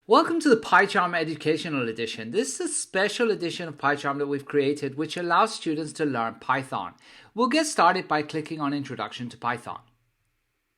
Welcome to the PyCharm Educational Edition. This is a special edition of PyCharm that we've created which allows students to learn Python. We'll get started by clicking on Introduction to Python.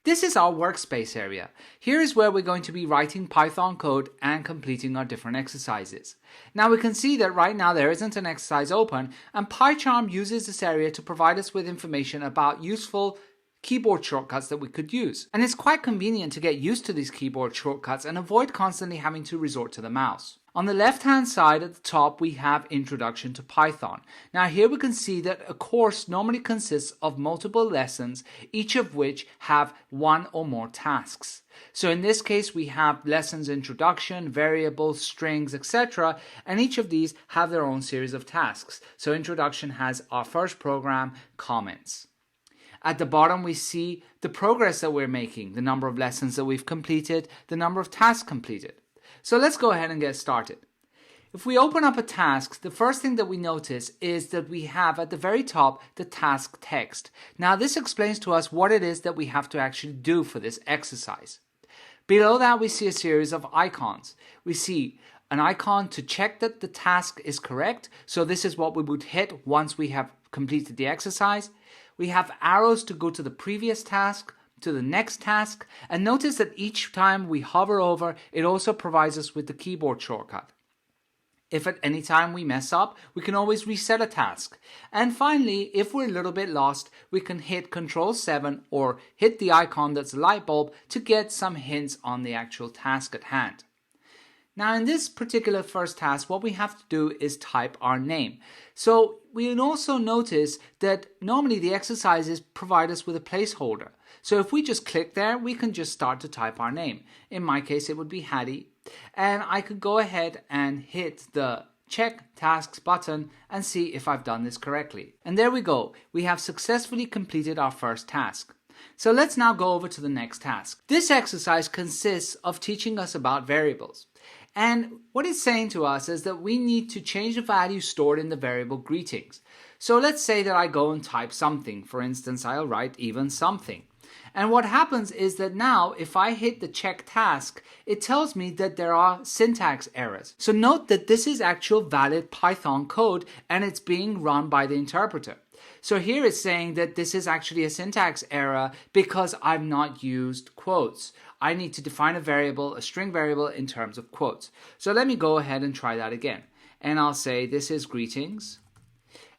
This is our workspace area. Here is where we're going to be writing Python code and completing our different exercises. Now we can see that right now there isn't an exercise open, and PyCharm uses this area to provide us with information about useful keyboard shortcuts that we could use. And it's quite convenient to get used to these keyboard shortcuts and avoid constantly having to resort to the mouse. On the left hand side at the top we have Introduction to Python. Now here we can see that a course normally consists of multiple lessons, each of which have one or more tasks. So in this case we have lessons introduction, variables, strings, etc. and each of these have their own series of tasks. So introduction has our first program, comments. At the bottom we see the progress that we're making, the number of lessons that we've completed, the number of tasks completed. So let's go ahead and get started. If we open up a task, the first thing that we notice is that we have at the very top the task text. Now this explains to us what it is that we have to actually do for this exercise. Below that we see a series of icons. We see an icon to check that the task is correct. So this is what we would hit once we have completed the exercise. We have arrows to go to the previous task, to the next task, and notice that each time we hover over, it also provides us with the keyboard shortcut. If at any time we mess up, we can always reset a task. And finally, if we're a little bit lost, we can hit Ctrl 7 or hit the icon that's a light bulb to get some hints on the actual task at hand. Now in this particular first task, what we have to do is type our name. So we can also notice that normally the exercises provide us with a placeholder. So if we just click there, we can just start to type our name. In my case, it would be Hattie. And I could go ahead and hit the Check Tasks button and see if I've done this correctly. And there we go. We have successfully completed our first task. So let's now go over to the next task. This exercise consists of teaching us about variables. And what it's saying to us is that we need to change the value stored in the variable greetings. So let's say that I go and type something. For instance, I'll write even something. And what happens is that now if I hit the check task, it tells me that there are syntax errors. So note that this is actual valid Python code and it's being run by the interpreter. So here it's saying that this is actually a syntax error because I've not used quotes. I need to define a variable, a string variable, in terms of quotes. So let me go ahead and try that again. And I'll say this is greetings.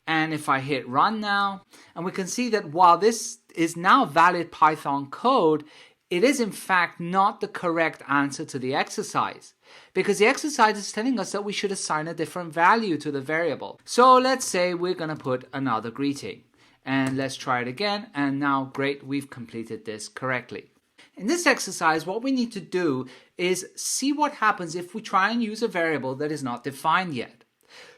And if I hit run now, and we can see that while this is now valid Python code, it is in fact not the correct answer to the exercise, because the exercise is telling us that we should assign a different value to the variable. So let's say we're going to put another greeting, and let's try it again, and now great, we've completed this correctly. In this exercise, what we need to do is see what happens if we try and use a variable that is not defined yet.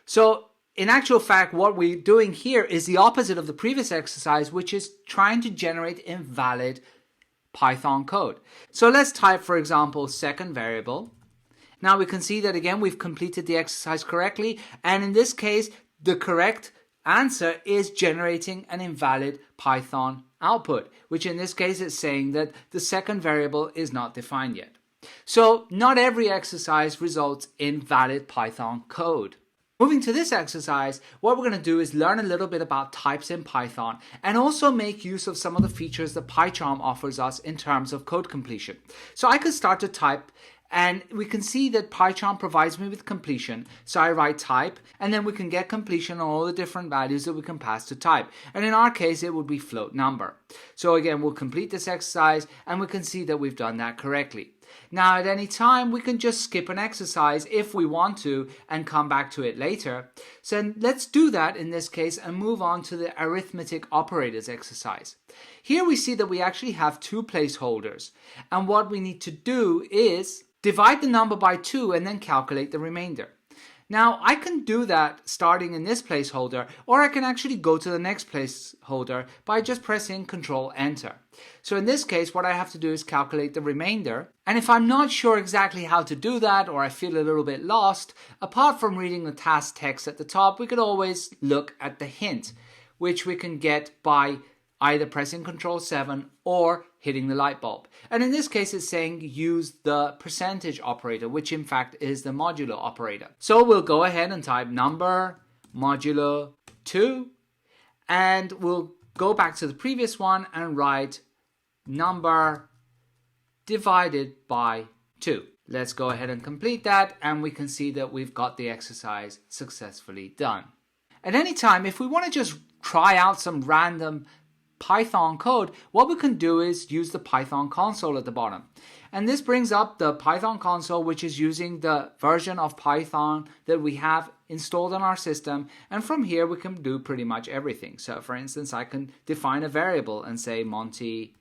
So in actual fact, what we're doing here is the opposite of the previous exercise, which is trying to generate invalid Python code. So let's type, for example, second variable. Now we can see that again we've completed the exercise correctly, and in this case the correct answer is generating an invalid Python output, which in this case is saying that the second variable is not defined yet. So not every exercise results in valid Python code. Moving to this exercise, what we're going to do is learn a little bit about types in Python and also make use of some of the features that PyCharm offers us in terms of code completion. So I could start to type, and we can see that PyCharm provides me with completion. So I write type, and then we can get completion on all the different values that we can pass to type. And in our case, it would be float number. So again, we'll complete this exercise, and we can see that we've done that correctly. Now at any time we can just skip an exercise if we want to and come back to it later. So let's do that in this case and move on to the arithmetic operators exercise. Here we see that we actually have two placeholders, and what we need to do is divide the number by 2 and then calculate the remainder. Now I can do that starting in this placeholder, or I can actually go to the next placeholder by just pressing Ctrl Enter. So in this case what I have to do is calculate the remainder, and if I'm not sure exactly how to do that, or I feel a little bit lost, apart from reading the task text at the top, we could always look at the hint, which we can get by either pressing Control 7 or hitting the light bulb. And in this case, it's saying use the percentage operator, which in fact is the modulo operator. So we'll go ahead and type number modulo 2, and we'll go back to the previous one and write number divided by 2. Let's go ahead and complete that, and we can see that we've got the exercise successfully done. At any time, if we want to just try out some random Python code, what we can do is use the Python console at the bottom. And this brings up the Python console, which is using the version of Python that we have installed on our system. And from here, we can do pretty much everything. So for instance, I can define a variable and say Monty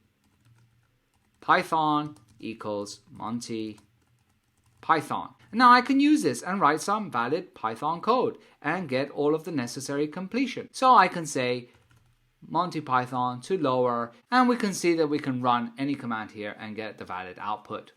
Python equals Monty Python. Now I can use this and write some valid Python code and get all of the necessary completion. So I can say Monty Python to lower, and we can see that we can run any command here and get the valid output.